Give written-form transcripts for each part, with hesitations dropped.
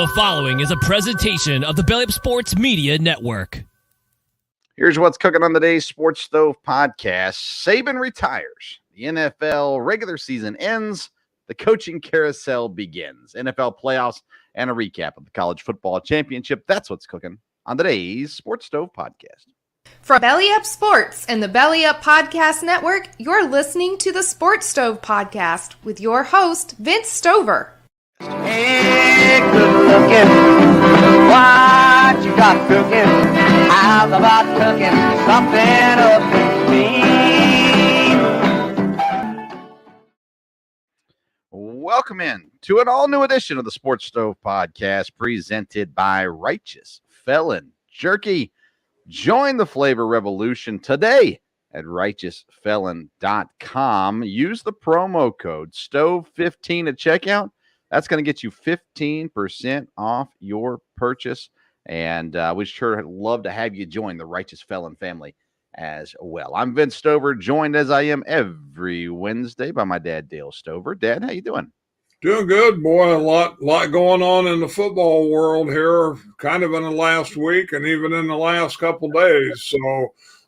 The following is a presentation of the Belly Up Sports Media Network. Here's what's cooking on today's Sports Stove podcast. Saban retires. The NFL regular season ends. The coaching carousel begins. NFL playoffs and a recap of the college football championship. That's what's cooking on today's Sports Stove podcast. From Belly Up Sports and the Belly Up Podcast Network, you're listening to the Sports Stove podcast with your host, Vince Stover. Hey, good looking, what you got cooking? How's about cooking something up in me? Welcome in to an all-new edition of the Sports Stove podcast presented by Righteous Felon Jerky. Join the flavor revolution today at righteousfelon.com. Use the promo code STOVE15 at checkout. That's going to get you 15% off your purchase. And we'd sure love to have you join the Righteous Felon family as well. I'm Vince Stover, joined as I am every Wednesday by my dad, Dale Stover. Dad, how you doing? Doing good, boy. A lot going on in the football world here, kind of in the last week and even in the last couple days. So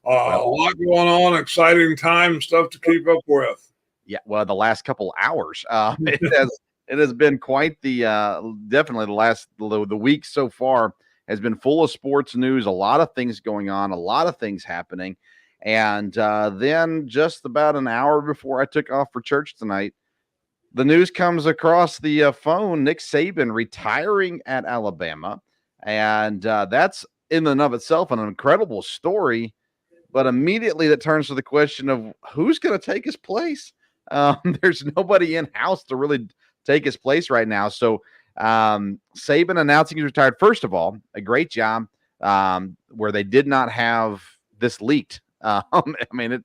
a lot going on, exciting time, stuff to keep up with. Yeah, well, the last couple hours, it has been quite the definitely the week so far has been full of sports news, a lot of things going on, a lot of things happening. And then just about an hour before I took off for church tonight, the news comes across the phone, Nick Saban retiring at Alabama. And that's in and of itself an incredible story. But immediately that turns to the question of who's going to take his place. There's nobody in-house to really take his place right now. So Saban announcing he's retired. First of all, a great job where they did not have this leaked. I mean,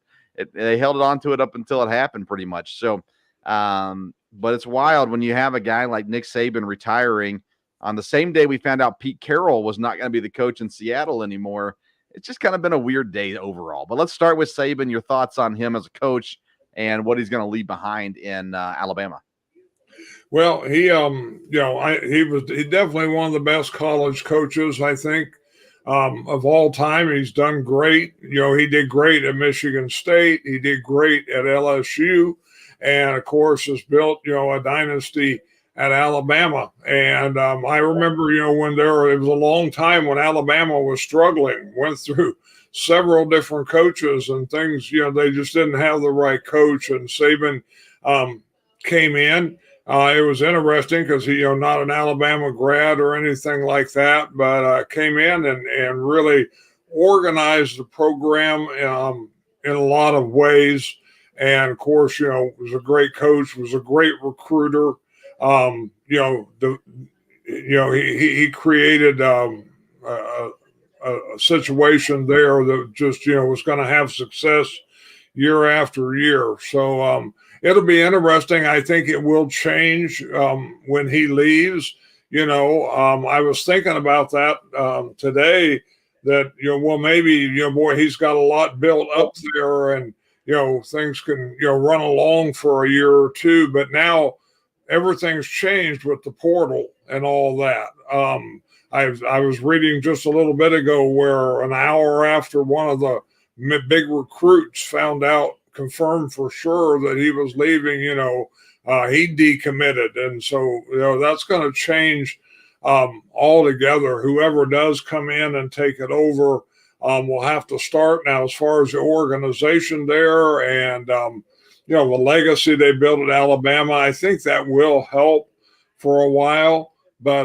they held it on to it up until it happened pretty much. So, but it's wild when you have a guy like Nick Saban retiring on the same day we found out Pete Carroll was not going to be the coach in Seattle anymore. It's just kind of been a weird day overall. But let's start with Saban, your thoughts on him as a coach and what he's going to leave behind in Alabama. Well, he definitely one of the best college coaches, I think, of all time. He's done great. He did great at Michigan State. He did great at LSU. And, of course, has built, a dynasty at Alabama. And I remember, when it was a long time when Alabama was struggling, went through several different coaches and things, they just didn't have the right coach. And Saban came in. It was interesting because he, not an Alabama grad or anything like that, but came in and really organized the program in a lot of ways. And of course, was a great coach, was a great recruiter. He created a situation there that just, was going to have success year after year. So it'll be interesting. I think it will change when he leaves. I was thinking about that today that, maybe, boy, he's got a lot built up there and, things can, run along for a year or two, but now everything's changed with the portal and all that. I was reading just a little bit ago where an hour after one of the big recruits found out, confirmed for sure that he was leaving, he decommitted. And so, that's going to change altogether. Whoever does come in and take it over will have to start now as far as the organization there and, the legacy they built at Alabama. I think that will help for a while. But,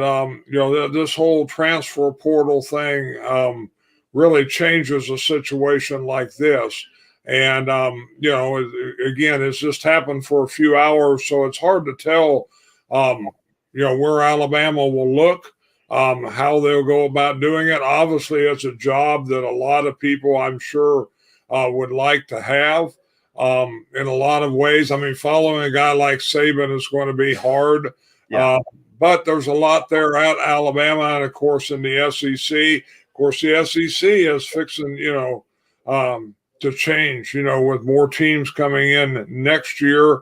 this whole transfer portal thing really changes a situation like this. And, again, it's just happened for a few hours, so it's hard to tell, where Alabama will look, how they'll go about doing it. Obviously, it's a job that a lot of people, I'm sure, would like to have in a lot of ways. I mean, following a guy like Saban is going to be hard. Yeah. But there's a lot there at Alabama and, of course, in the SEC. Of course, the SEC is fixing, to change, with more teams coming in next year.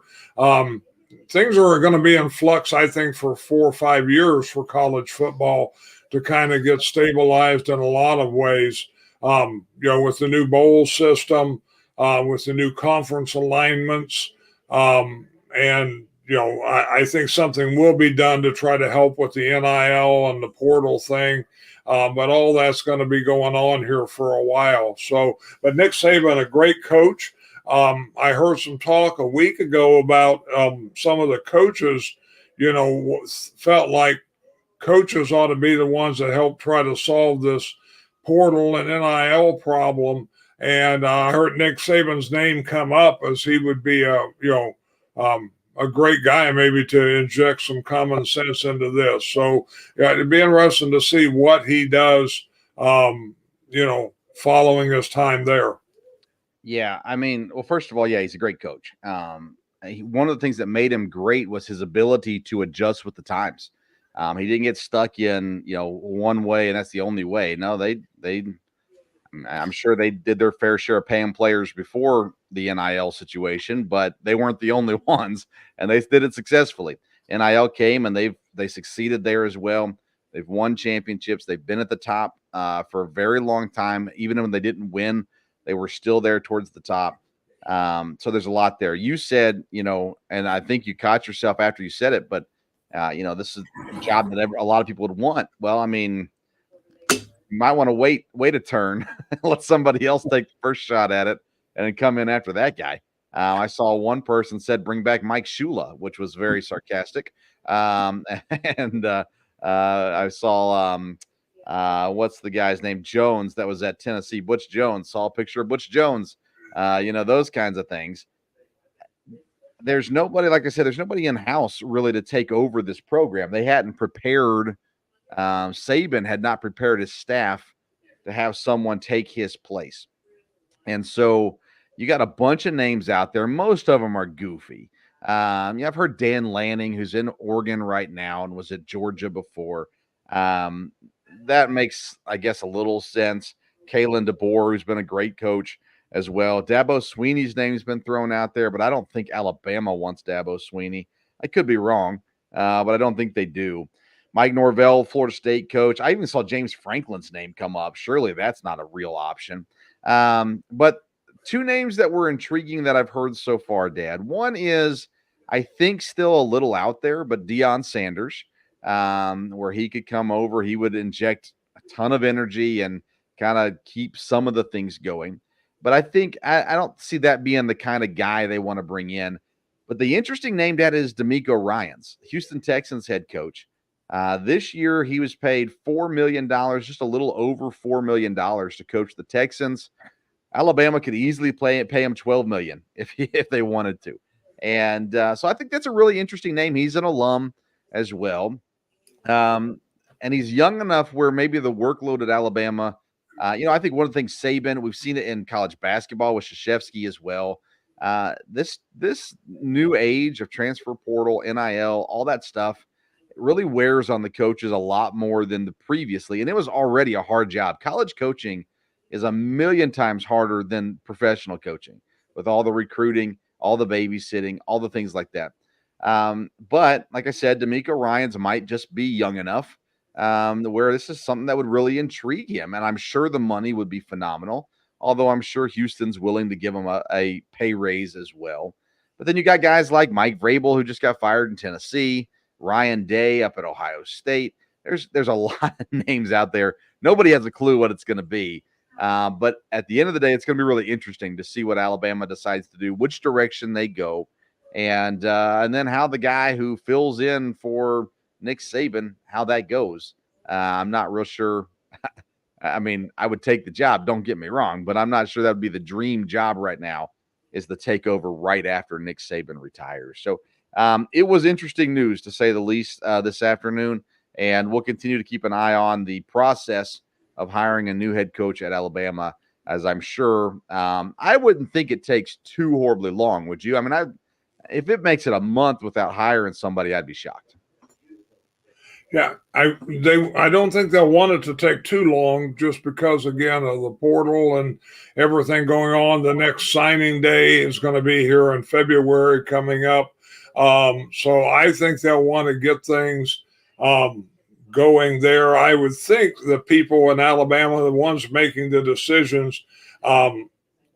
things are going to be in flux, I think, for 4 or 5 years for college football to kind of get stabilized in a lot of ways. With the new bowl system, with the new conference alignments, and I think something will be done to try to help with the NIL and the portal thing. But all that's going to be going on here for a while. So, but Nick Saban, a great coach. I heard some talk a week ago about some of the coaches, felt like coaches ought to be the ones that help try to solve this portal and NIL problem. And I heard Nick Saban's name come up as he would be a great guy maybe to inject some common sense into this. So it'd be interesting to see what he does, following his time there. Yeah, I mean, well, first of all, yeah, he's a great coach. One of the things that made him great was his ability to adjust with the times. He didn't get stuck in, one way and that's the only way. No, I'm sure they did their fair share of paying players before the NIL situation, but they weren't the only ones, and they did it successfully. NIL came, and they succeeded there as well. They've won championships. They've been at the top for a very long time. Even when they didn't win, they were still there towards the top. So there's a lot there. You said, and I think you caught yourself after you said it, but, this is a job that a lot of people would want. Well, I mean, you might want to wait a turn, let somebody else take the first shot at it, and then come in after that guy. I saw one person said, bring back Mike Shula, which was very sarcastic. And I saw, what's the guy's name? Jones, that was at Tennessee. Butch Jones, saw a picture of Butch Jones, those kinds of things. There's nobody, like I said, there's nobody in-house really to take over this program. They hadn't prepared. Saban had not prepared his staff to have someone take his place. And so you got a bunch of names out there. Most of them are goofy. I've heard Dan Lanning, who's in Oregon right now and was at Georgia before. That makes, I guess, a little sense. Kalen DeBoer, who's been a great coach as well. Dabo Swinney's name's been thrown out there, but I don't think Alabama wants Dabo Swinney. I could be wrong, but I don't think they do. Mike Norvell, Florida State coach. I even saw James Franklin's name come up. Surely that's not a real option. But two names that were intriguing that I've heard so far, Dad. One is, I think, still a little out there, but Deion Sanders, where he could come over. He would inject a ton of energy and kind of keep some of the things going. But I think I don't see that being the kind of guy they want to bring in. But the interesting name, Dad, is DeMeco Ryans, Houston Texans head coach. This year, he was paid $4 million, just a little over $4 million to coach the Texans. Alabama could easily pay him $12 million if they wanted to. And so I think that's a really interesting name. He's an alum as well. And he's young enough where maybe the workload at Alabama, I think one of the things Saban, we've seen it in college basketball with Krzyzewski as well. This new age of transfer portal, NIL, all that stuff, it really wears on the coaches a lot more than the previously. And it was already a hard job. College coaching is a million times harder than professional coaching with all the recruiting, all the babysitting, all the things like that. But like I said, DeMeco Ryans might just be young enough where this is something that would really intrigue him. And I'm sure the money would be phenomenal, although I'm sure Houston's willing to give him a pay raise as well. But then you got guys like Mike Vrabel, who just got fired in Tennessee, Ryan Day up at Ohio State. There's a lot of names out there. Nobody has a clue what it's going to be. But at the end of the day, it's going to be really interesting to see what Alabama decides to do, which direction they go, and then how the guy who fills in for Nick Saban, how that goes. I'm not real sure. I mean, I would take the job, don't get me wrong, but I'm not sure that would be the dream job right now, is the takeover right after Nick Saban retires. So it was interesting news, to say the least, this afternoon, and we'll continue to keep an eye on the process of hiring a new head coach at Alabama, as I'm sure I wouldn't think it takes too horribly long, would you? I mean, if it makes it a month without hiring somebody, I'd be shocked. Yeah, I don't think they'll want it to take too long, just because again of the portal and everything going on. The next signing day is going to be here in February coming up, so I think they'll want to get things going there. I would think the people in Alabama, the ones making the decisions, um,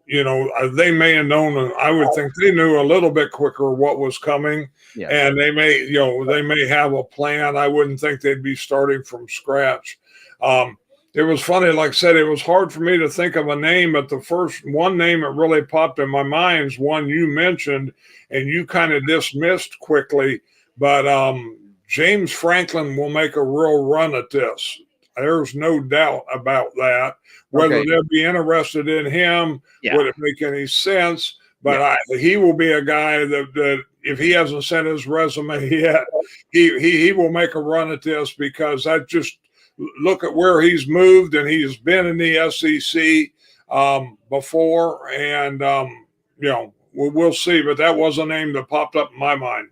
they may have known. I would think they knew a little bit quicker what was coming, Yeah. and they may have a plan. I wouldn't think they'd be starting from scratch. It was funny, like I said, it was hard for me to think of a name, but the first one name that really popped in my mind is one you mentioned, and you kind of dismissed quickly. But James Franklin will make a real run at this. There's no doubt about that. Whether they'll be interested in him, would it make any sense? But he will be a guy that if he hasn't sent his resume yet, he will make a run at this, because I just look at where he's moved, and he's been in the SEC before, and we'll see. But that was a name that popped up in my mind.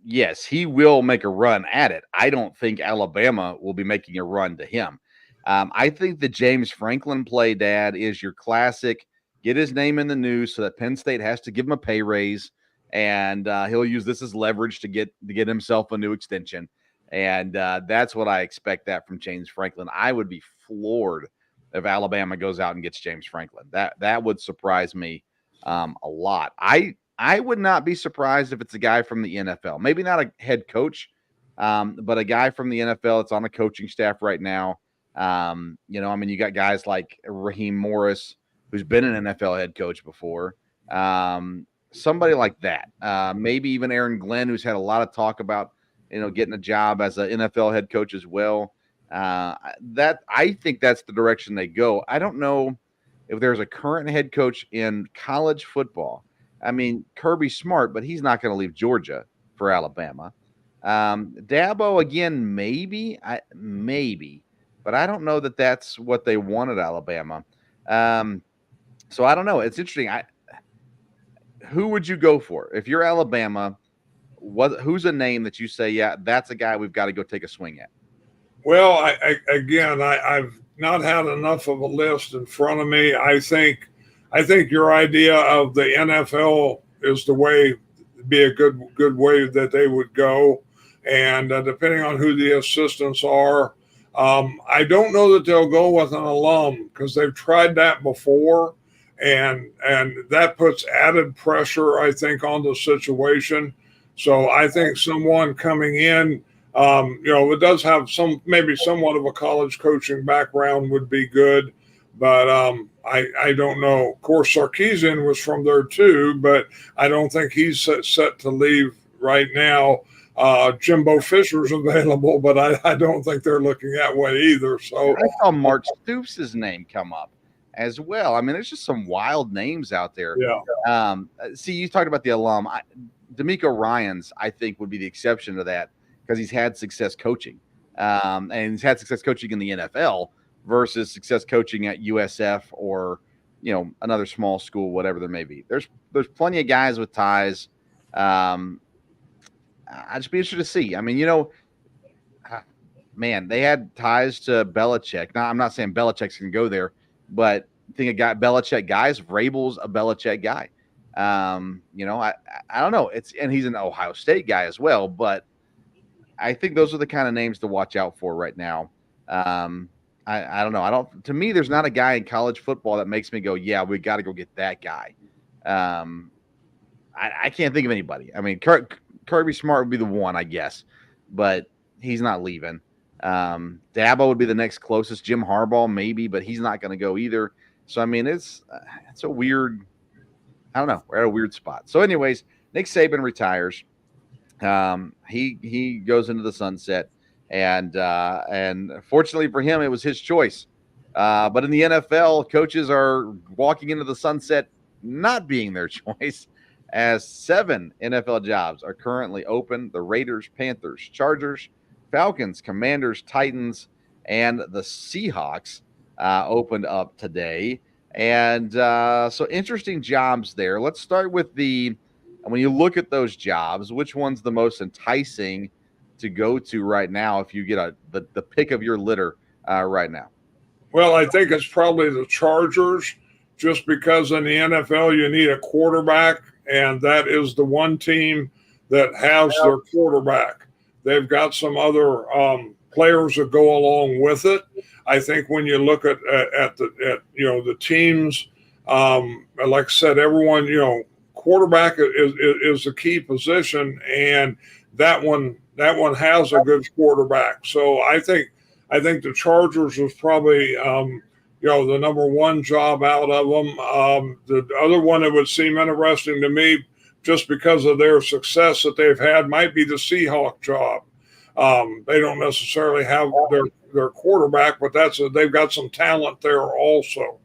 Yes, he will make a run at it. I don't think Alabama will be making a run to him. I think the James Franklin play, Dad, is your classic get his name in the news so that Penn State has to give him a pay raise, and he'll use this as leverage to get himself a new extension. And that's what I expect that from James Franklin. I would be floored if Alabama goes out and gets James Franklin. That would surprise me a lot. I would not be surprised if it's a guy from the NFL. Maybe not a head coach, but a guy from the NFL that's on the coaching staff right now. You got guys like Raheem Morris, who's been an NFL head coach before. Somebody like that. Maybe even Aaron Glenn, who's had a lot of talk about, getting a job as an NFL head coach as well. That I think that's the direction they go. I don't know if there's a current head coach in college football. I mean, Kirby Smart, but he's not going to leave Georgia for Alabama. Dabo, again, maybe, but I don't know that that's what they want at Alabama. So I don't know. It's interesting. Who would you go for if you're Alabama? Who's a name that you say, yeah, that's a guy we've got to go take a swing at? Well, I've not had enough of a list in front of me. I think your idea of the NFL is the way, be a good way that they would go. And depending on who the assistants are, I don't know that they'll go with an alum, because they've tried that before, and that puts added pressure, I think, on the situation. So I think someone coming in, it does have maybe somewhat of a college coaching background would be good. But I don't know. Of course, Sarkisian was from there too, but I don't think he's set to leave right now. Jimbo Fisher's available, but I don't think they're looking that way either. So I saw Mark Stoops' name come up as well. I mean, there's just some wild names out there. Yeah. See, you talked about the alum. D'Amico Ryans, I think, would be the exception to that, because he's had success coaching, and he's had success coaching in the NFL versus success coaching at USF or, another small school, whatever there may be. There's plenty of guys with ties. I'd just be interested to see. I mean, man, they had ties to Belichick. Now, I'm not saying Belichick's going to go there, but think a guy, Belichick guys, Vrabel's a Belichick guy. I don't know. And he's an Ohio State guy as well, but I think those are the kind of names to watch out for right now. I don't know. To me, there's not a guy in college football that makes me go, yeah, we got to go get that guy. I can't think of anybody. I mean, Kirby Smart would be the one, I guess, but he's not leaving. Dabo would be the next closest. Jim Harbaugh, maybe, but he's not going to go either. So, I mean, it's a weird, I don't know. We're at a weird spot. So anyways, Nick Saban retires. He goes into the sunset, and fortunately for him, it was his choice. But in the NFL, coaches are walking into the sunset not being their choice, as 7 NFL jobs are currently open. The Raiders, Panthers, Chargers, Falcons, Commanders, Titans, and the Seahawks opened up today. And so interesting jobs there. Let's start with when you look at those jobs, which one's the most enticing to go to right now if you get the pick of your litter right now? Well, I think it's probably the Chargers, just because in the NFL you need a quarterback, and that is the one team that has their quarterback. They've got some other players that go along with it. I think when you look at the teams, like I said, everyone, quarterback is the key position, and that one has a good quarterback. So I think the Chargers was probably the number one job out of them. The other one that would seem interesting to me, just because of their success that they've had, might be the Seahawks job. They don't necessarily have their quarterback, but they've got some talent there also.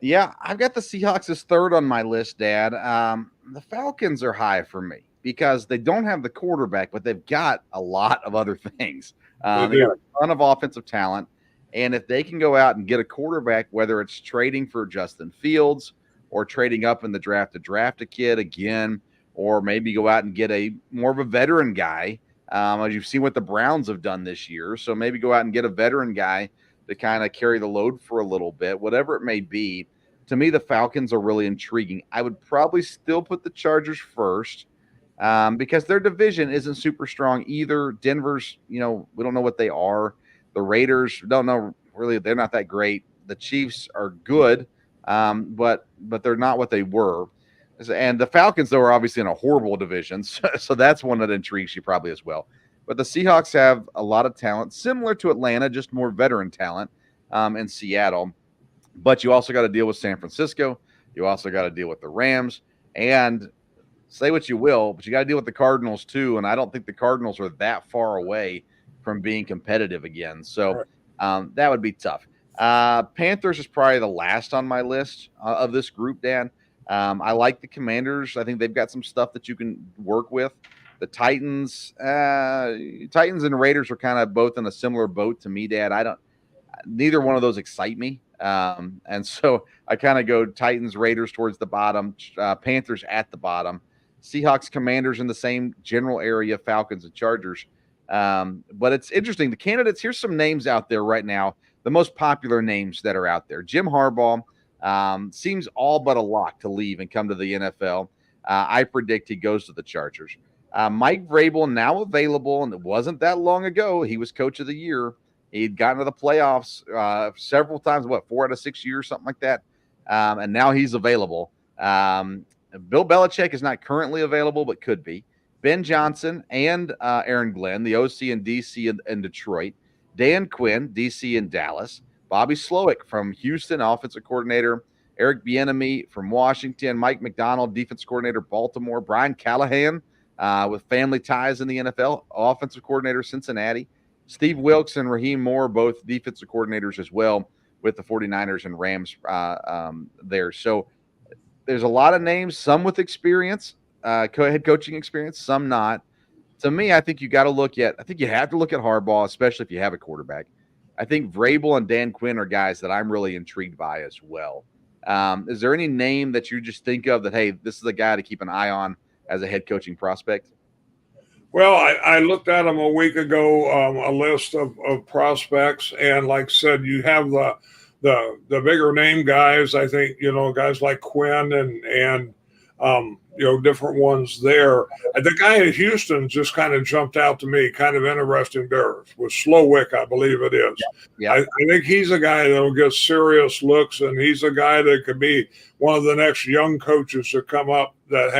Yeah, I've got the Seahawks as third on my list, Dad. The Falcons are high for me because they don't have the quarterback, but they've got a lot of other things. They got a ton of offensive talent, and if they can go out and get a quarterback, whether it's trading for Justin Fields or trading up in the draft to draft a kid again, or maybe go out and get a more of a veteran guy, as you've seen what the Browns have done this year. So maybe go out and get a veteran guy to kind of carry the load for a little bit, whatever it may be. To me, the Falcons are really intriguing. I would probably still put the Chargers first because their division isn't super strong either. Denver's, we don't know what they are. The Raiders, don't know really. They're not that great. The Chiefs are good, but they're not what they were. And the Falcons, though, are obviously in a horrible division. So that's one that intrigues you probably as well. But the Seahawks have a lot of talent, similar to Atlanta, just more veteran talent in Seattle. But you also got to deal with San Francisco. You also got to deal with the Rams. And say what you will, but you got to deal with the Cardinals too. And I don't think the Cardinals are that far away from being competitive again. So that would be tough. Panthers is probably the last on my list of this group, Dan. I like the Commanders. I think they've got some stuff that you can work with. The Titans and Raiders are kind of both in a similar boat to me, Dad. Neither one of those excite me. And so I kind of go Titans, Raiders towards the bottom, Panthers at the bottom, Seahawks, Commanders in the same general area, Falcons and Chargers. But it's interesting. The candidates, here's some names out there right now, the most popular names that are out there. Jim Harbaugh seems all but a lock to leave and come to the NFL. I predict he goes to the Chargers. Mike Vrabel now available, and it wasn't that long ago. He was coach of the year. He'd gotten to the playoffs several times, 4 out of 6 years, something like that. And now he's available. Bill Belichick is not currently available, but could be. Ben Johnson and Aaron Glenn, the OC in D.C. and Detroit. Dan Quinn, D.C. and Dallas. Bobby Slowick from Houston, offensive coordinator. Eric Bieniemy from Washington. Mike McDonald, defense coordinator, Baltimore. Brian Callahan with family ties in the NFL, offensive coordinator, Cincinnati. Steve Wilkes and Raheem Moore, both defensive coordinators as well with the 49ers and Rams there. So there's a lot of names, some with experience, head coaching experience, some not. To me, I think you have to look at Harbaugh, especially if you have a quarterback. I think Vrabel and Dan Quinn are guys that I'm really intrigued by as well. Is there any name that you just think of that, hey, this is a guy to keep an eye on as a head coaching prospect? Well, I looked at them a week ago, a list of prospects, and like I said, you have the bigger name guys. I think guys like Quinn and different ones there. The guy in Houston just kind of jumped out to me, kind of interesting there, with Slowick, I believe it is. Yeah. I think he's a guy that will get serious looks, and he's a guy that could be one of the next young coaches that come up that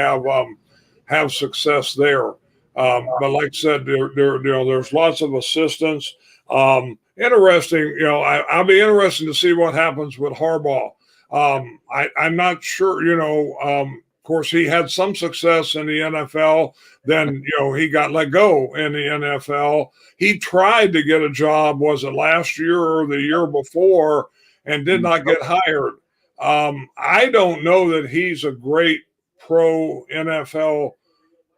have success there. But like I said, there's lots of assistants. Interesting, I'll be interested to see what happens with Harbaugh. I'm not sure, of course, he had some success in the NFL. Then, he got let go in the NFL. He tried to get a job, was it last year or the year before, and did not get hired. I don't know that he's a great pro NFL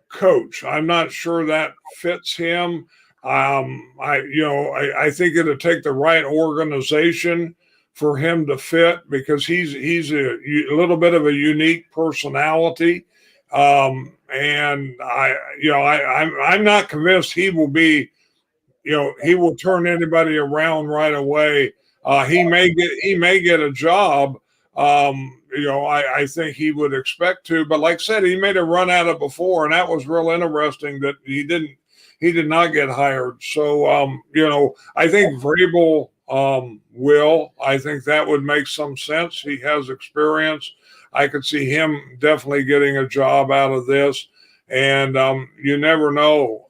coach. I'm not sure that fits him. I think it'll take the right organization for him to fit, because he's a little bit of a unique personality. And I'm not convinced he will be, he will turn anybody around right away. He may get a job. I think he would expect to, but like I said, he made a run at it before, and that was real interesting that he did not get hired. So, I think Vrabel will. I think that would make some sense. He has experience. I could see him definitely getting a job out of this. And you never know.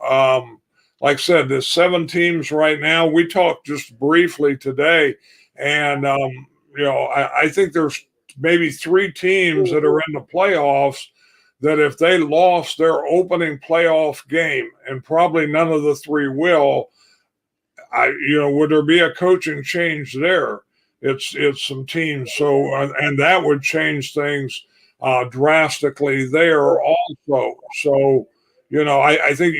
Like I said, there's 7 teams right now. We talked just briefly today, and I think there's maybe 3 teams that are in the playoffs that if they lost their opening playoff game, and probably none of the 3 will, would there be a coaching change there? It's some teams. So, and that would change things drastically there also. So, I think,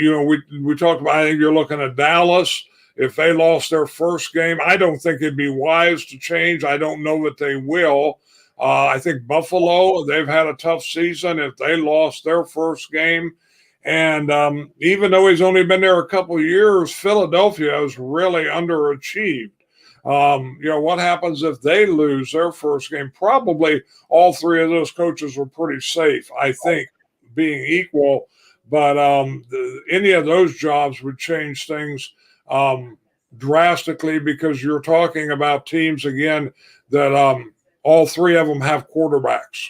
we talked about, I think you're looking at Dallas. If they lost their first game, I don't think it'd be wise to change. I don't know that they will. I think Buffalo, they've had a tough season. If they lost their first game, and even though he's only been there a couple of years, Philadelphia has really underachieved. What happens if they lose their first game? Probably all 3 of those coaches were pretty safe, I think, being equal. But any of those jobs would change things drastically, because you're talking about teams, again, that all 3 of them have quarterbacks.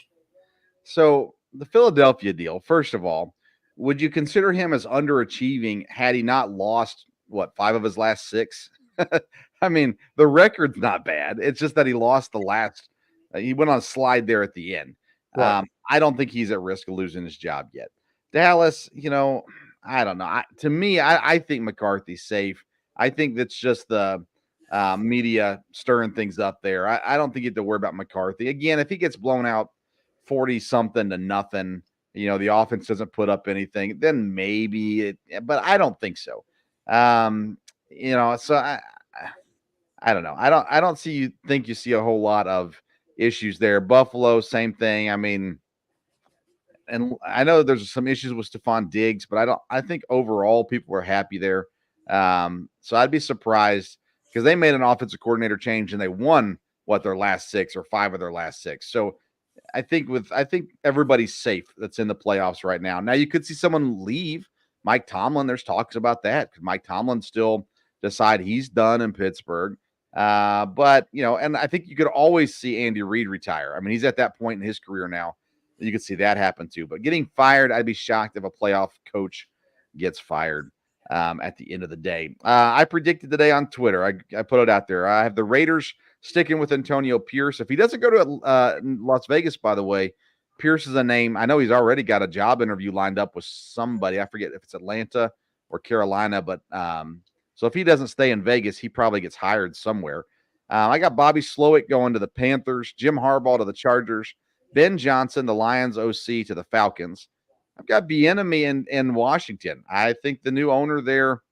So the Philadelphia deal, first of all, would you consider him as underachieving had he not lost, 5 of his last 6? I mean, the record's not bad. It's just that he lost the last. He went on a slide there at the end. Right. I don't think he's at risk of losing his job yet. Dallas, I don't know. To me, I think McCarthy's safe. I think that's just the media stirring things up there. I don't think you have to worry about McCarthy. Again, if he gets blown out 40-something to nothing, the offense doesn't put up anything, then maybe but I don't think so. So I don't know. I don't think you see a whole lot of issues there. Buffalo, same thing. I mean, and I know there's some issues with Stephon Diggs, but I think overall people were happy there. So I'd be surprised, because they made an offensive coordinator change and they won their last 6 or 5 of their last 6. So I think everybody's safe that's in the playoffs right now. Now you could see someone leave. Mike Tomlin, there's talks about that, because Mike Tomlin still decide he's done in Pittsburgh. But and I think you could always see Andy Reid retire. I mean, he's at that point in his career now. You could see that happen too. But getting fired, I'd be shocked if a playoff coach gets fired at the end of the day. I predicted today on Twitter. I put it out there. I have the Raiders sticking with Antonio Pierce. If he doesn't go to Las Vegas, by the way, Pierce is a name. I know he's already got a job interview lined up with somebody. I forget if it's Atlanta or Carolina, but so if he doesn't stay in Vegas, he probably gets hired somewhere. I got Bobby Slowick going to the Panthers, Jim Harbaugh to the Chargers, Ben Johnson, the Lions OC, to the Falcons. I've got Bieniemy in Washington. I think the new owner there,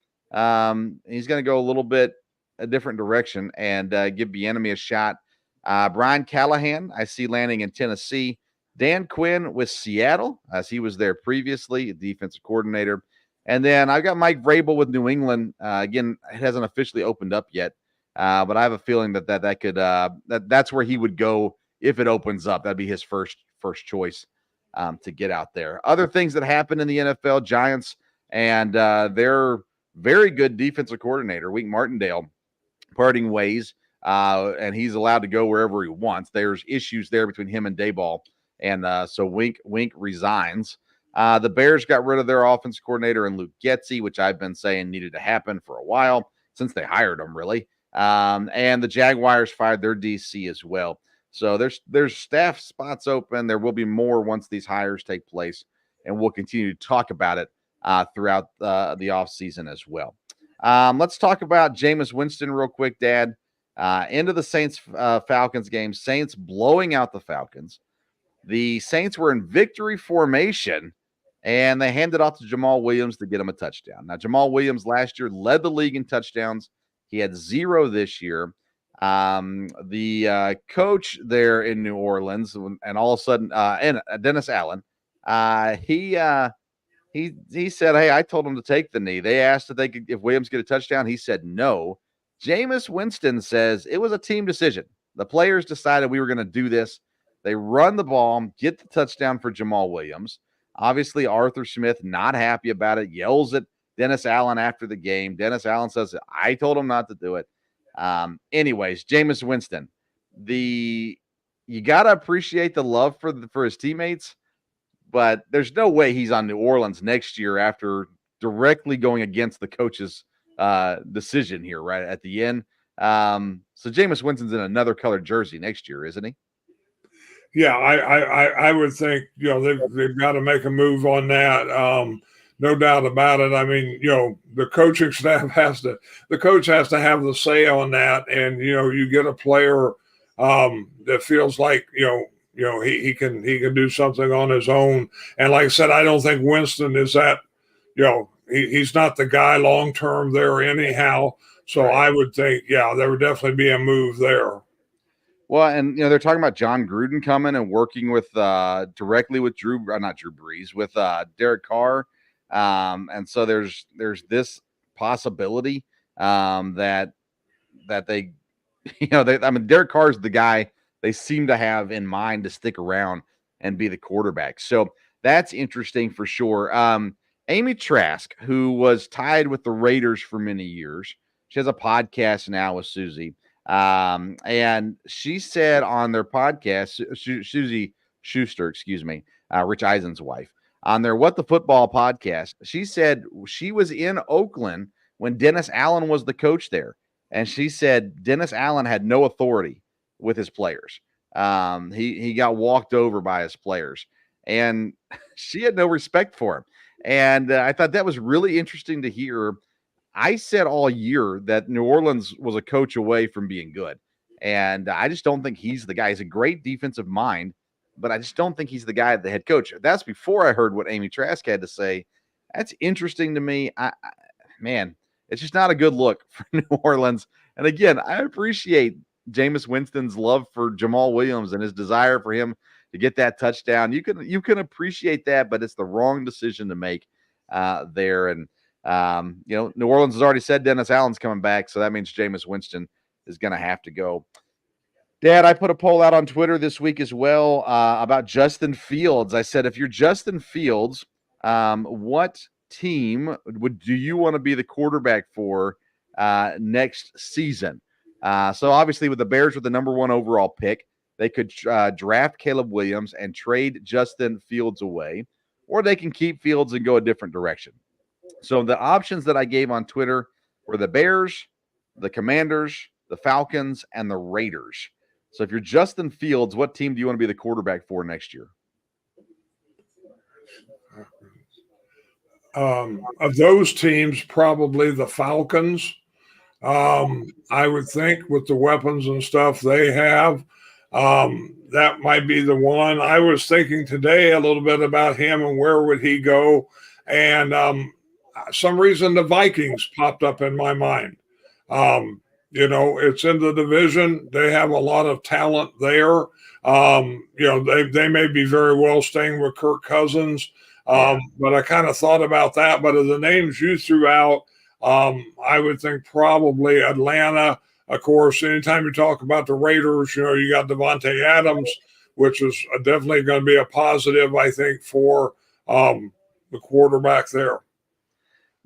he's going to go a different direction and give Bieniemy a shot. Brian Callahan, I see landing in Tennessee. Dan Quinn with Seattle, as he was there previously, defensive coordinator. And then I've got Mike Vrabel with New England. Again, it hasn't officially opened up yet, but I have a feeling that could that's where he would go if it opens up. That'd be his first choice to get out there. Other things that happened in the NFL: Giants and their very good defensive coordinator, Wink Martindale, parting ways, and he's allowed to go wherever he wants. There's issues there between him and Daboll, and so Wink resigns. The Bears got rid of their offensive coordinator and Luke Getsy, which I've been saying needed to happen for a while, since they hired him, really. And the Jaguars fired their DC as well. So there's staff spots open. There will be more once these hires take place, and we'll continue to talk about it throughout the offseason as well. Let's talk about Jameis Winston real quick, Dad. Into the Saints-Falcons game. Saints blowing out the Falcons. The Saints were in victory formation, and they handed off to Jamal Williams to get him a touchdown. Now, Jamal Williams last year led the league in touchdowns. He had 0 this year. The coach there in New Orleans, and all of a sudden, and Dennis Allen, He said, "Hey, I told him to take the knee. They asked if Williams get a touchdown. He said no." Jameis Winston says it was a team decision. The players decided we were going to do this. They run the ball, get the touchdown for Jamal Williams. Obviously, Arthur Smith not happy about it, yells at Dennis Allen after the game. Dennis Allen says, "I told him not to do it." Anyways, Jameis Winston, you got to appreciate the love for his teammates. But there's no way he's on New Orleans next year after directly going against the coach's decision here right at the end. So Jameis Winston's in another colored jersey next year, isn't he? Yeah, I would think, they've got to make a move on that. No doubt about it. I mean, the coaching staff the coach has to have the say on that. And, you get a player that feels like, he can do something on his own. And like I said, I don't think Winston is that, he's not the guy long term there anyhow. So right. I would think, there would definitely be a move there. Well, and they're talking about John Gruden coming and working with directly with not Drew Brees, with Derek Carr. And so there's this possibility that they, Derek Carr is the guy they seem to have in mind to stick around and be the quarterback. So that's interesting for sure. Amy Trask, who was tied with the Raiders for many years, she has a podcast now with Susie. And she said on their podcast, Susie Schuster, Rich Eisen's wife, on their What the Football podcast, she said she was in Oakland when Dennis Allen was the coach there. And she said Dennis Allen had no authority with his players. He got walked over by his players, and she had no respect for him. And I thought that was really interesting to hear. I said all year that New Orleans was a coach away from being good, and I just don't think he's the guy. He's a great defensive mind, but I just don't think he's the guy, the head coach. That's before I heard what Amy Trask had to say. That's interesting to me. Man, it's just not a good look for New Orleans. And again, I appreciate Jameis Winston's love for Jamal Williams and his desire for him to get that touchdown. You can appreciate that, but it's the wrong decision to make there. And New Orleans has already said Dennis Allen's coming back, so that means Jameis Winston is going to have to go. Dad, I put a poll out on Twitter this week as well about Justin Fields. I said, if you're Justin Fields, what team do you want to be the quarterback for next season? So obviously with the Bears with the number 1 overall pick, they could draft Caleb Williams and trade Justin Fields away, or they can keep Fields and go a different direction. So the options that I gave on Twitter were the Bears, the Commanders, the Falcons, and the Raiders. So if you're Justin Fields, what team do you want to be the quarterback for next year? Of those teams, probably the Falcons. I would think with the weapons and stuff they have, that might be the one. I was thinking today a little bit about him and where would he go. And some reason the Vikings popped up in my mind. It's in the division. They have a lot of talent there. They may be very well staying with Kirk Cousins. But I kind of thought about that. But of the names you threw out, I would think probably Atlanta. Of course, anytime you talk about the Raiders, you got Devontae Adams, which is definitely going to be a positive, I think, for the quarterback there.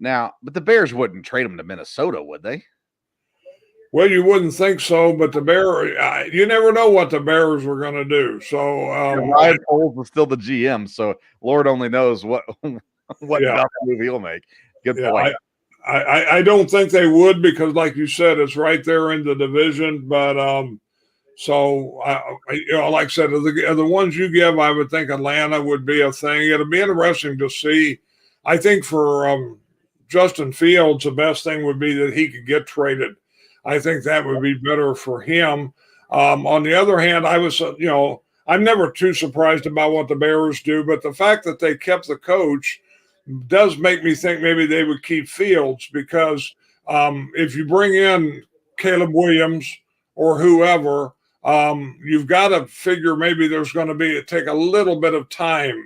Now, but the Bears wouldn't trade him to Minnesota, would they? Well, you wouldn't think so, but the Bears, you never know what the Bears were going to do. So Ryan Poles was still the GM, so Lord only knows what move he'll make. Good point. I don't think they would because, like you said, it's right there in the division. But like I said, of the ones you give, I would think Atlanta would be a thing. It'll be interesting to see. I think for Justin Fields, the best thing would be that he could get traded. I think that would be better for him. On the other hand, I'm never too surprised about what the Bears do, but the fact that they kept the coach does make me think maybe they would keep Fields because if you bring in Caleb Williams or whoever, you've got to figure maybe there's going to take a little bit of time.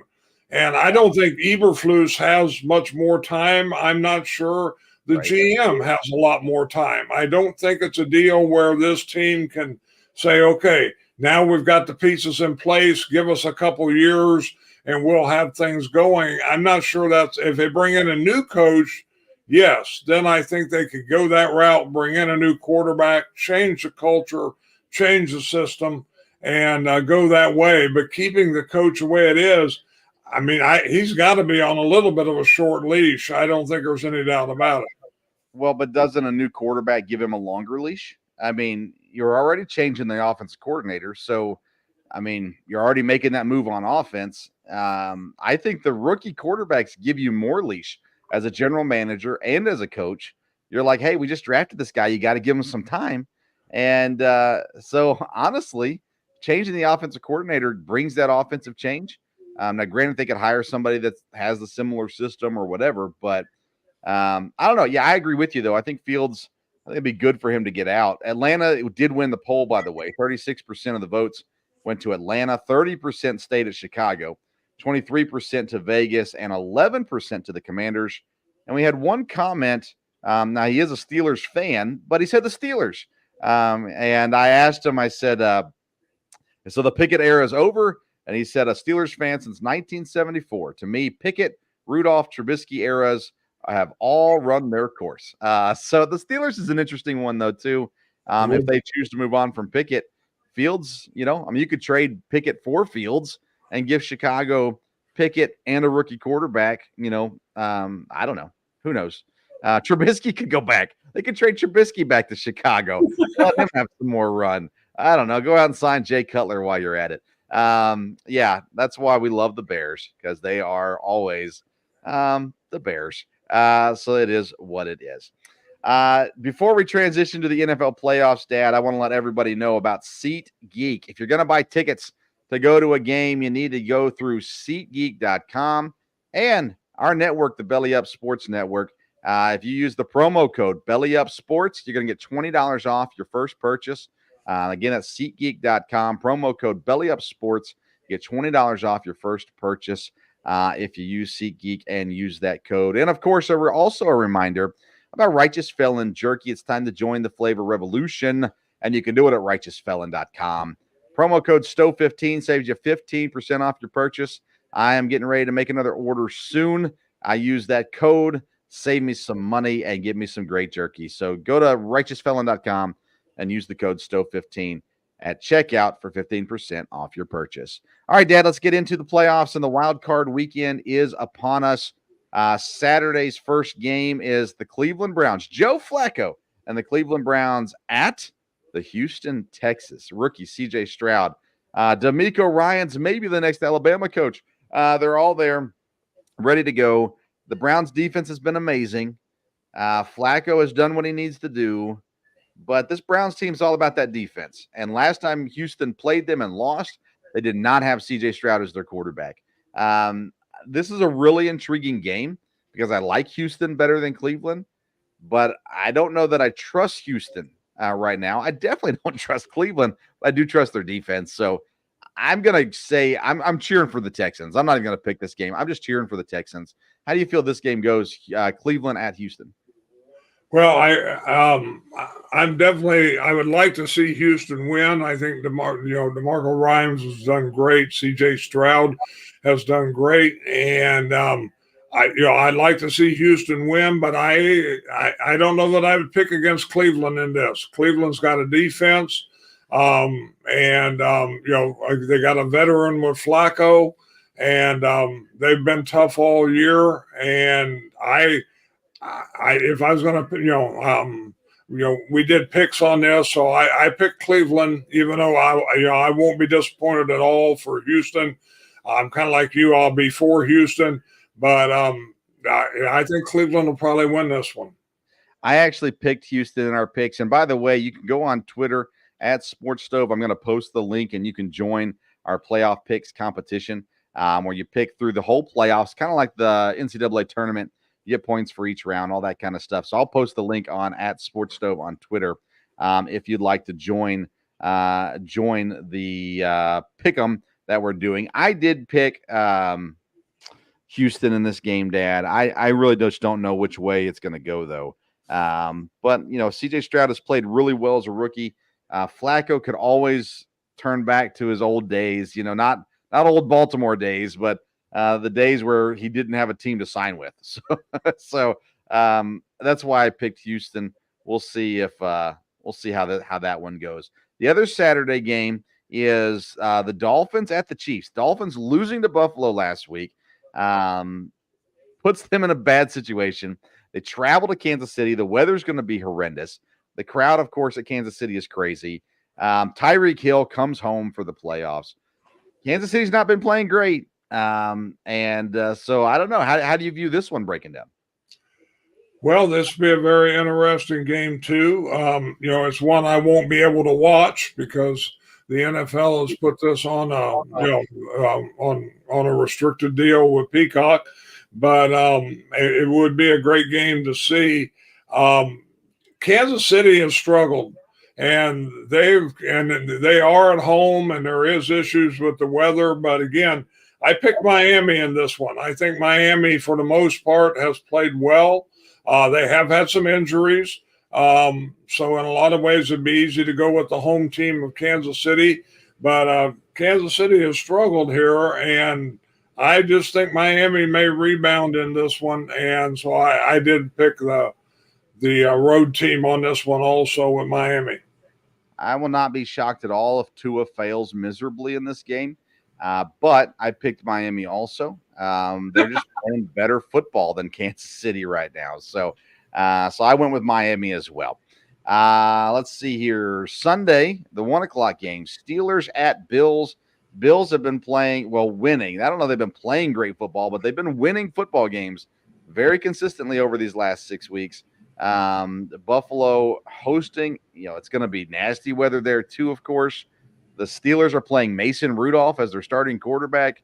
And I don't think Eberflus has much more time. I'm not sure the GM has a lot more time. I don't think it's a deal where this team can say, okay, now we've got the pieces in place, give us a couple years and we'll have things going. I'm not sure that's if they bring in a new coach, yes, then I think they could go that route, bring in a new quarterback, change the culture, change the system, and go that way. But keeping the coach the way it is, I mean, he's got to be on a little bit of a short leash. I don't think there's any doubt about it. Well, but doesn't a new quarterback give him a longer leash? I mean, you're already changing the offensive coordinator. So, I mean, you're already making that move on offense. I think the rookie quarterbacks give you more leash as a general manager and as a coach. You're like, hey, we just drafted this guy. You got to give him some time. And so, honestly, changing the offensive coordinator brings that offensive change. Now, granted, they could hire somebody that has a similar system or whatever, but I don't know. Yeah, I agree with you, though. I think Fields, I think it'd be good for him to get out. Atlanta did win the poll, by the way. 36% of the votes went to Atlanta, 30% stayed at Chicago, 23% to Vegas, and 11% to the Commanders. And we had one comment. Now, he is a Steelers fan, but he said the Steelers. And I asked him, I said, so the Pickett era is over? And he said, a Steelers fan since 1974. To me, Pickett, Rudolph, Trubisky eras have all run their course. So the Steelers is an interesting one, though, too. If they choose to move on from Pickett, Fields, you know, I mean, you could trade Pickett for Fields and give Chicago Pickett and a rookie quarterback. You know, I don't know. Who knows? Trubisky could go back. They could trade Trubisky back to Chicago. Let him have some more run. I don't know. Go out and sign Jay Cutler while you're at it. Yeah, that's why we love the Bears, because they are always the Bears. So it is what it is. Before we transition to the NFL playoffs, Dad, I want to let everybody know about SeatGeek. If you're going to buy tickets to go to a game, you need to go through SeatGeek.com and our network, the Belly Up Sports Network. If you use the promo code Belly Up Sports, you're going to get $20 off your first purchase. Again, that's SeatGeek.com, promo code Belly Up Sports. You get $20 off your first purchase if you use SeatGeek and use that code. And, of course, also a reminder about Righteous Felon Jerky. It's time to join the flavor revolution, and you can do it at RighteousFelon.com. Promo code STOVE15 saves you 15% off your purchase. I am getting ready to make another order soon. I use that code, save me some money, and give me some great jerky. So go to RighteousFelon.com and use the code STOVE15 at checkout for 15% off your purchase. All right, Dad, let's get into the playoffs, and the wild card weekend is upon us. Saturday's first game is the Cleveland Browns. Joe Flacco and the Cleveland Browns at the Houston Texans. Rookie C.J. Stroud. D'Amico Ryans, maybe the next Alabama coach. They're all there, ready to go. The Browns' defense has been amazing. Flacco has done what he needs to do. But this Browns team is all about that defense. And last time Houston played them and lost, they did not have C.J. Stroud as their quarterback. This is a really intriguing game because I like Houston better than Cleveland, but I don't know that I trust Houston right now. I definitely don't trust Cleveland, but I do trust their defense. So I'm going to say I'm cheering for the Texans. I'm not even going to pick this game. I'm just cheering for the Texans. How do you feel this game goes, Cleveland at Houston? Well, I'm definitely. I would like to see Houston win. I think DeMarco Ryans has done great. C.J. Stroud has done great, and I'd like to see Houston win. But I don't know that I would pick against Cleveland in this. Cleveland's got a defense, and they got a veteran with Flacco, and they've been tough all year. And if I was going to, we did picks on this, so I picked Cleveland, even though I won't be disappointed at all for Houston. I'm kind of like you; I'll be for Houston, but I think Cleveland will probably win this one. I actually picked Houston in our picks, and by the way, you can go on Twitter at Sports Stove. I'm going to post the link, and you can join our playoff picks competition, where you pick through the whole playoffs, kind of like the NCAA tournament. You get points for each round, all that kind of stuff. So I'll post the link on at Sports Stove on Twitter if you'd like to join the pick'em that we're doing. I did pick Houston in this game, Dad. I really just don't know which way it's going to go, though. But, C.J. Stroud has played really well as a rookie. Flacco could always turn back to his old days, not old Baltimore days, but the days where he didn't have a team to sign with. So that's why I picked Houston. We'll see how that one goes. The other Saturday game is the Dolphins at the Chiefs. Dolphins losing to Buffalo last week puts them in a bad situation. They travel to Kansas City. The weather's going to be horrendous. The crowd, of course, at Kansas City is crazy. Tyreek Hill comes home for the playoffs. Kansas City's not been playing great. So I don't know. How do you view this one breaking down? Well, this will be a very interesting game, too. It's one I won't be able to watch because the NFL has put this on a restricted deal with Peacock. But it would be a great game to see. Kansas City has struggled, and they are at home, and there is issues with the weather. But again, I picked Miami in this one. I think Miami, for the most part, has played well. They have had some injuries. So in a lot of ways, it'd be easy to go with the home team of Kansas City. But Kansas City has struggled here, and I just think Miami may rebound in this one. And so I did pick the road team on this one also with Miami. I will not be shocked at all if Tua fails miserably in this game. But I picked Miami also. They're just playing better football than Kansas City right now. So I went with Miami as well. Let's see here. Sunday, the 1:00 game, Steelers at Bills. Bills have been winning. I don't know if they've been playing great football, but they've been winning football games very consistently over these last 6 weeks. Buffalo hosting, it's going to be nasty weather there too, of course. The Steelers are playing Mason Rudolph as their starting quarterback.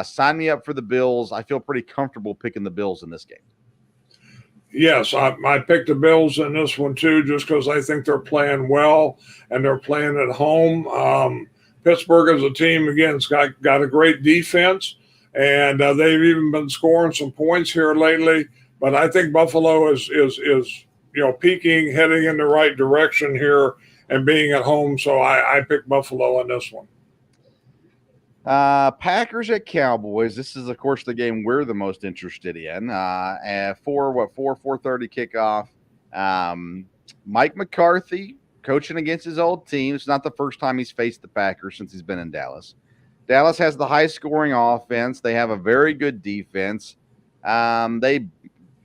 Sign me up for the Bills. I feel pretty comfortable picking the Bills in this game. Yes, I picked the Bills in this one too, just because I think they're playing well and they're playing at home. Pittsburgh as a team, again, has got a great defense, and they've even been scoring some points here lately. But I think Buffalo is peaking, heading in the right direction here, and being at home. So I picked Buffalo on this one. Packers at Cowboys. This is, of course, the game we're the most interested in. 4:30 kickoff. Mike McCarthy coaching against his old team. It's not the first time he's faced the Packers since he's been in Dallas. Dallas has the high-scoring offense. They have a very good defense. They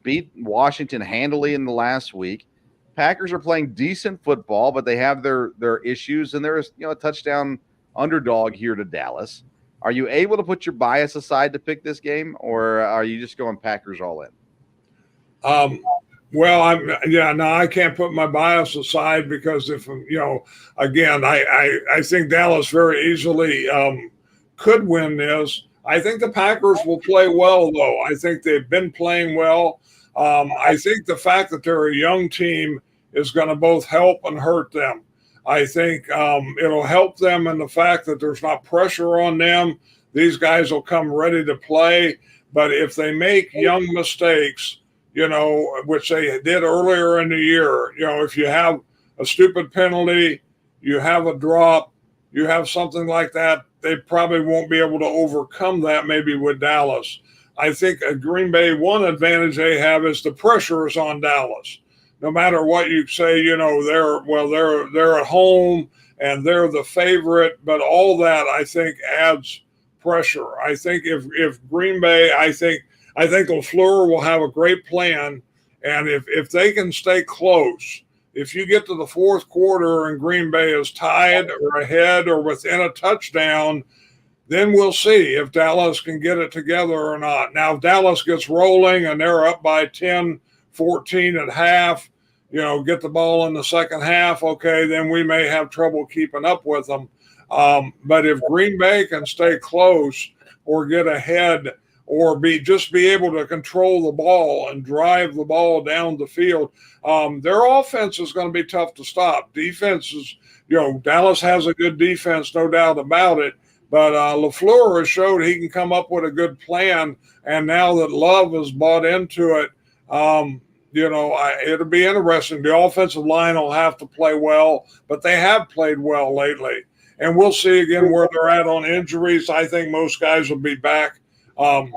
beat Washington handily in the last week. Packers are playing decent football, but they have their issues, and there's a touchdown underdog here to Dallas. Are you able to put your bias aside to pick this game, or are you just going Packers all in? I can't put my bias aside because again, I think Dallas very easily could win this. I think the Packers will play well, though. I think they've been playing well. I think the fact that they're a young team is going to both help and hurt them. I think it'll help them in the fact that there's not pressure on them. These guys will come ready to play. But if they make young mistakes, which they did earlier in the year, if you have a stupid penalty, you have a drop, you have something like that, they probably won't be able to overcome that maybe with Dallas. I think at Green Bay, one advantage they have is the pressure is on Dallas. No matter what you say, they're at home and they're the favorite, but all that I think adds pressure. I think if Green Bay, I think LaFleur will have a great plan, and if they can stay close, if you get to the fourth quarter and Green Bay is tied or ahead or within a touchdown, then we'll see if Dallas can get it together or not. Now, if Dallas gets rolling and they're up by 10, 14 at half, get the ball in the second half, okay, then we may have trouble keeping up with them. But if Green Bay can stay close or get ahead or be able to control the ball and drive the ball down the field, their offense is going to be tough to stop. Defense is, Dallas has a good defense, no doubt about it. But LaFleur has showed he can come up with a good plan. And now that Love has bought into it, it'll be interesting. The offensive line will have to play well, but they have played well lately. And we'll see again where they're at on injuries. I think most guys will be back on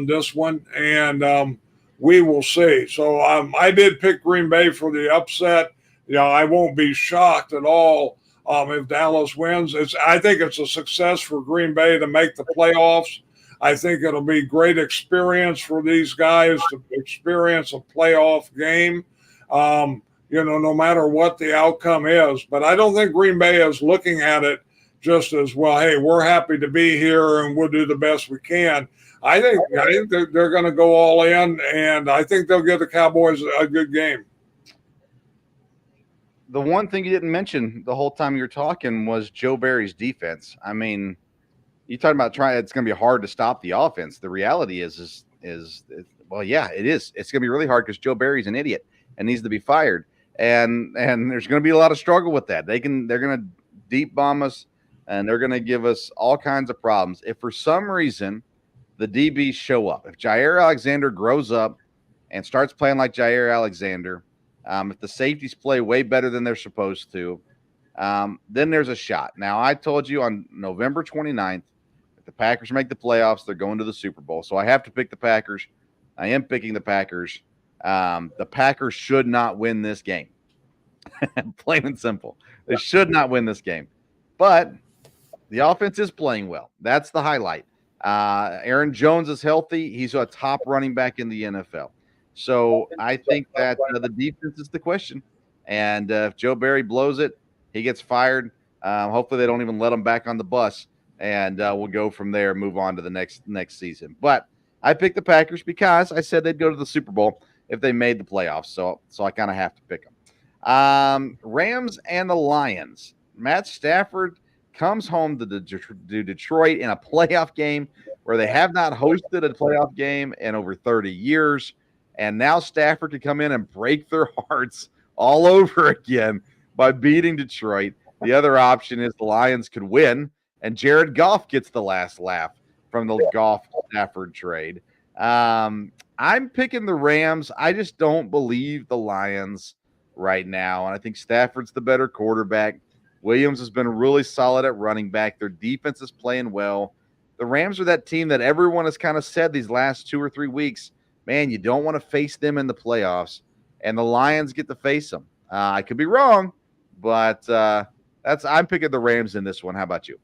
this one, and we will see. So I did pick Green Bay for the upset. I won't be shocked at all if Dallas wins. I think it's a success for Green Bay to make the playoffs. I think it'll be great experience for these guys to experience a playoff game, no matter what the outcome is. But I don't think Green Bay is looking at it just as, well, hey, we're happy to be here and we'll do the best we can. I think they're going to go all in, and I think they'll give the Cowboys a good game. The one thing you didn't mention the whole time you were talking was Joe Barry's defense. I mean, you talking about it's going to be hard to stop the offense. The reality is well, yeah, it is. It's going to be really hard because Joe Barry's an idiot and needs to be fired. And there's going to be a lot of struggle with that. They're going to deep bomb us, and they're going to give us all kinds of problems. If for some reason the DBs show up, if Jair Alexander grows up and starts playing like Jair Alexander, if the safeties play way better than they're supposed to, then there's a shot. Now, I told you on November 29th, if the Packers make the playoffs, they're going to the Super Bowl. So I have to pick the Packers. I am picking the Packers. The Packers should not win this game. Plain and simple. They should not win this game. But the offense is playing well. That's the highlight. Aaron Jones is healthy. He's a top running back in the NFL. So I think that the defense is the question. And if Joe Barry blows it, he gets fired. Hopefully they don't even let him back on the bus. And we'll go from there and move on to the next season. But I picked the Packers because I said they'd go to the Super Bowl if they made the playoffs. So I kind of have to pick them. Rams and the Lions. Matt Stafford comes home to Detroit in a playoff game where they have not hosted a playoff game in over 30 years. And now Stafford could come in and break their hearts all over again by beating Detroit. The other option is the Lions could win, and Jared Goff gets the last laugh from the Goff-Stafford trade. I'm picking the Rams. I just don't believe the Lions right now, and I think Stafford's the better quarterback. Williams has been really solid at running back. Their defense is playing well. The Rams are that team that everyone has kind of said these last 2 or 3 weeks, man, you don't want to face them in the playoffs, and the Lions get to face them. I could be wrong, but I'm picking the Rams in this one. How about you?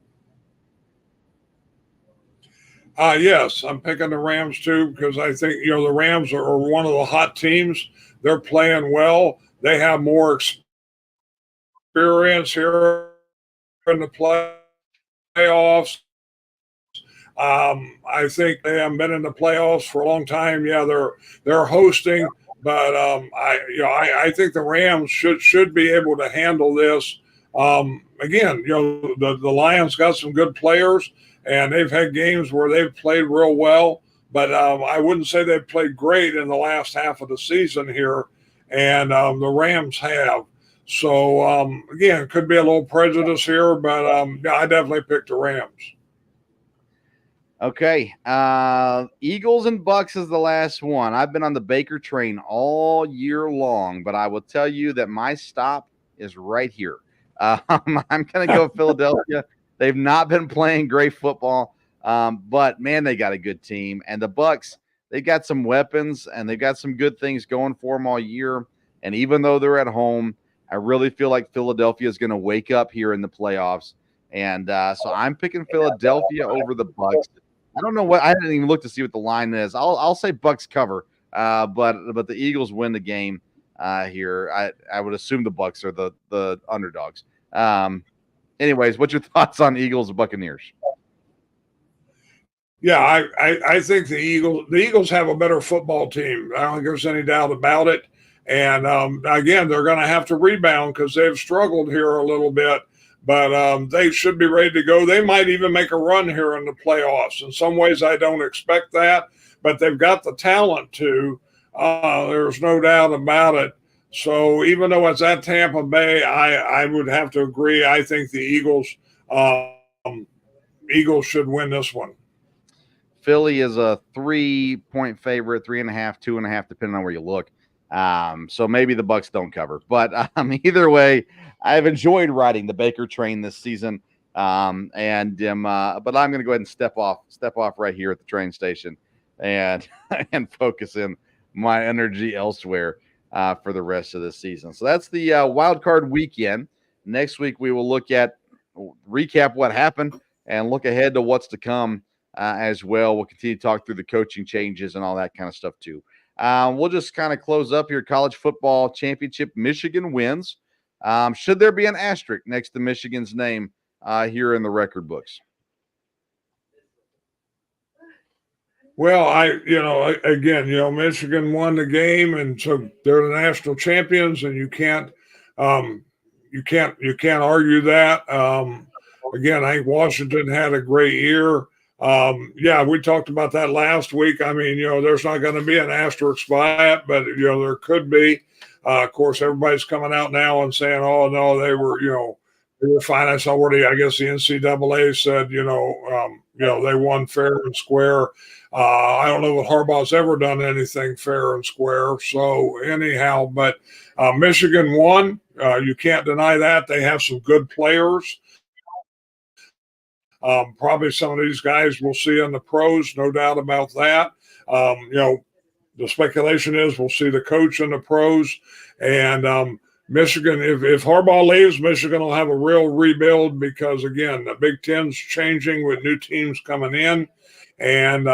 Yes, I'm picking the Rams too because I think the Rams are one of the hot teams. They're playing well. They have more experience here in the playoffs. I think they haven't been in the playoffs for a long time. Yeah, they're hosting, but I think the Rams should be able to handle this. Again, the Lions got some good players, and they've had games where they've played real well. But I wouldn't say they've played great in the last half of the season here, and the Rams have. So again, could be a little prejudice here, but I definitely picked the Rams. Okay. Eagles and Bucks is the last one. I've been on the Baker train all year long, but I will tell you that my stop is right here. I'm going to go Philadelphia. They've not been playing great football, but, man, they got a good team. And the Bucks, they got some weapons, and they've got some good things going for them all year. And even though they're at home, I really feel like Philadelphia is going to wake up here in the playoffs. And so I'm picking Philadelphia over the Bucks. I don't know what – I didn't even look to see what the line is. I'll say Bucks cover, but the Eagles win the game here. I would assume the Bucks are the underdogs. Anyways, what's your thoughts on Eagles and Buccaneers? Yeah, I think the Eagles have a better football team. I don't think there's any doubt about it. And, again, they're going to have to rebound because they've struggled here a little bit. But they should be ready to go. They might even make a run here in the playoffs. In some ways, I don't expect that. But they've got the talent to. There's no doubt about it. So even though it's at Tampa Bay, I would have to agree. I think the Eagles Eagles should win this one. Philly is a 3-point favorite, 3.5, 2.5, depending on where you look. So maybe the Bucks don't cover, but either way, I've enjoyed riding the Baker train this season. But I'm going to go ahead and step off right here at the train station and and focus in my energy elsewhere for the rest of the season. So that's the wild card weekend. Next week we will recap what happened and look ahead to what's to come as well. We'll continue to talk through the coaching changes and all that kind of stuff too. We'll just kind of close up here. College football championship, Michigan wins. Should there be an asterisk next to Michigan's name here in the record books? Well, Michigan won the game, and so they're the national champions, and you can't argue that. Again, I think Washington had a great year. We talked about that last week. There's not going to be an asterisk by it, but there could be. Of course, everybody's coming out now and saying, "Oh no, they were fine." I guess the NCAA said, they won fair and square. I don't know that Harbaugh's ever done anything fair and square. So anyhow, but Michigan won. You can't deny that. They have some good players. Probably some of these guys we'll see in the pros, no doubt about that. The speculation is we'll see the coach in the pros. And Michigan, if Harbaugh leaves, Michigan will have a real rebuild because, again, the Big Ten's changing with new teams coming in. And,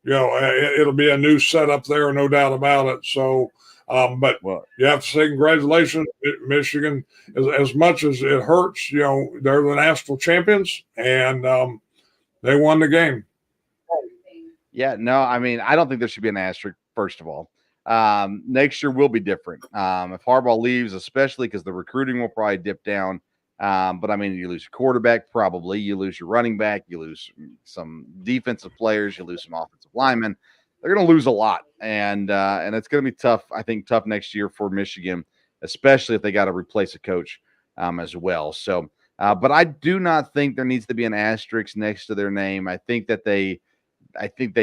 it'll be a new setup there, no doubt about it. So, you have to say congratulations, Michigan. As much as it hurts, they're the national champions, and they won the game. Yeah, no, I don't think there should be an asterisk, first of all. Next year will be different. If Harbaugh leaves, especially because the recruiting will probably dip down. You lose your quarterback, probably. You lose your running back. You lose some defensive players. You lose some offensive linemen. They're going to lose a lot, and it's going to be tough. I think tough next year for Michigan, especially if they got to replace a coach as well. So, but I do not think there needs to be an asterisk next to their name. I think they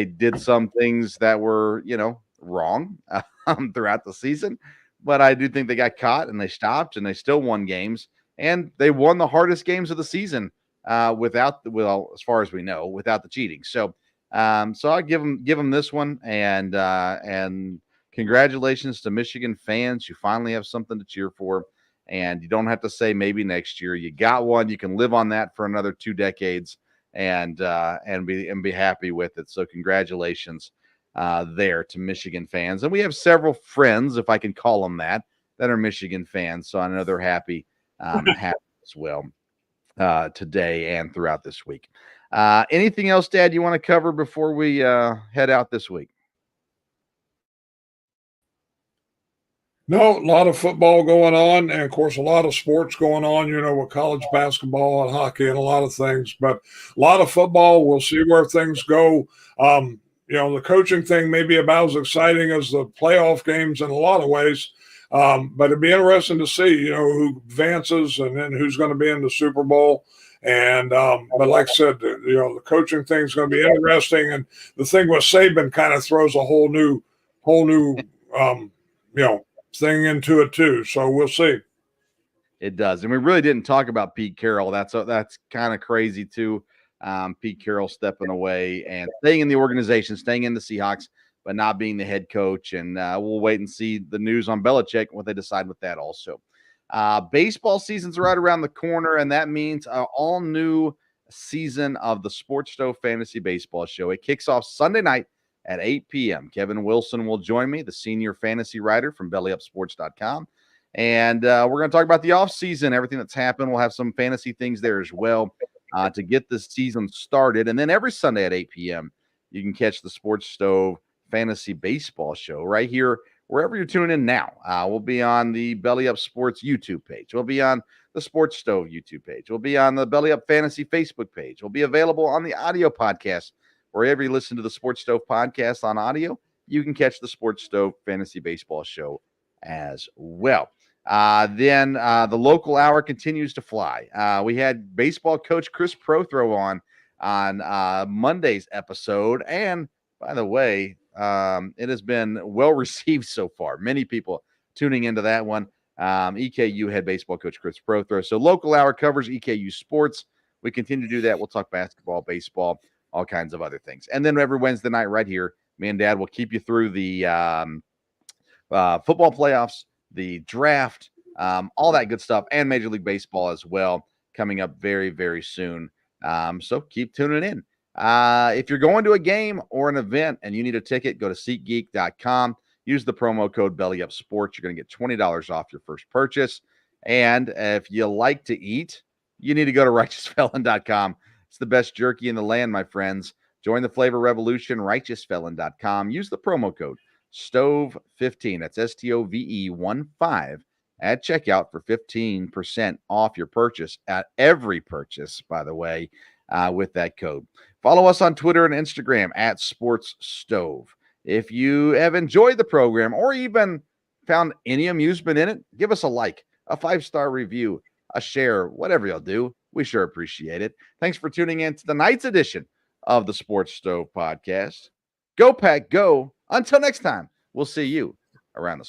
did some things that were wrong throughout the season, but I do think they got caught and they stopped and they still won games, and they won the hardest games of the season as far as we know, without the cheating. So I'll give them this one, and congratulations to Michigan fans. You finally have something to cheer for, and you don't have to say maybe next year. You got one. You can live on that for another 2 decades, and be happy with it. So congratulations there to Michigan fans, and we have several friends, if I can call them that are Michigan fans. So I know they're happy as well today and throughout this week. Anything else, Dad, you want to cover before we head out this week? No, a lot of football going on, and of course, a lot of sports going on, with college basketball and hockey and a lot of things, but a lot of football. We'll see where things go. The coaching thing may be about as exciting as the playoff games in a lot of ways. But it'd be interesting to see, who advances and then who's going to be in the Super Bowl. And but like I said, the coaching thing is going to be interesting. And the thing with Saban kind of throws a whole new thing into it too. So we'll see. It does, and we really didn't talk about Pete Carroll. That's kind of crazy too. Pete Carroll stepping away and staying in the organization, staying in the Seahawks, but not being the head coach. And we'll wait and see the news on Belichick, what they decide with that also. Baseball season's right around the corner, and that means an all-new season of the Sports Stove Fantasy Baseball Show. It kicks off Sunday night at 8 p.m. Kevin Wilson will join me, the senior fantasy writer from BellyUpSports.com. And we're going to talk about the offseason, everything that's happened. We'll have some fantasy things there as well to get this season started. And then every Sunday at 8 p.m., you can catch the Sports Stove Fantasy Baseball Show right here, wherever you're tuning in now. We'll be on the Belly Up Sports YouTube page. We'll be on the Sports Stove YouTube page. We'll be on the Belly Up Fantasy Facebook page. We'll be available on the audio podcast. Wherever you listen to the Sports Stove podcast on audio, you can catch the Sports Stove Fantasy Baseball Show as well. Then the local hour continues to fly. We had baseball coach Chris Prothro on on Monday's episode. And by the way, it has been well received so far. Many people tuning into that one. EKU head baseball coach Chris Prothro. So local hour covers EKU sports. We continue to do that. We'll talk basketball, baseball, all kinds of other things. And then every Wednesday night right here, me and Dad will keep you through the football playoffs, the draft, all that good stuff, and Major League Baseball as well, coming up very, very soon. So keep tuning in. If you're going to a game or an event and you need a ticket, go to SeatGeek.com. Use the promo code BellyUpSports. You're going to get $20 off your first purchase. And if you like to eat, you need to go to RighteousFelon.com. It's the best jerky in the land, my friends. Join the flavor revolution, RighteousFelon.com. Use the promo code STOVE15. That's STOVE15 at checkout for 15% off your purchase at every purchase, by the way, with that code. Follow us on Twitter and Instagram at SportsStove. If you have enjoyed the program or even found any amusement in it, give us a like, a 5-star review, a share, whatever you'll do. We sure appreciate it. Thanks for tuning in to tonight's edition of the Sports Stove Podcast. Go Pack, go. Until next time, we'll see you around the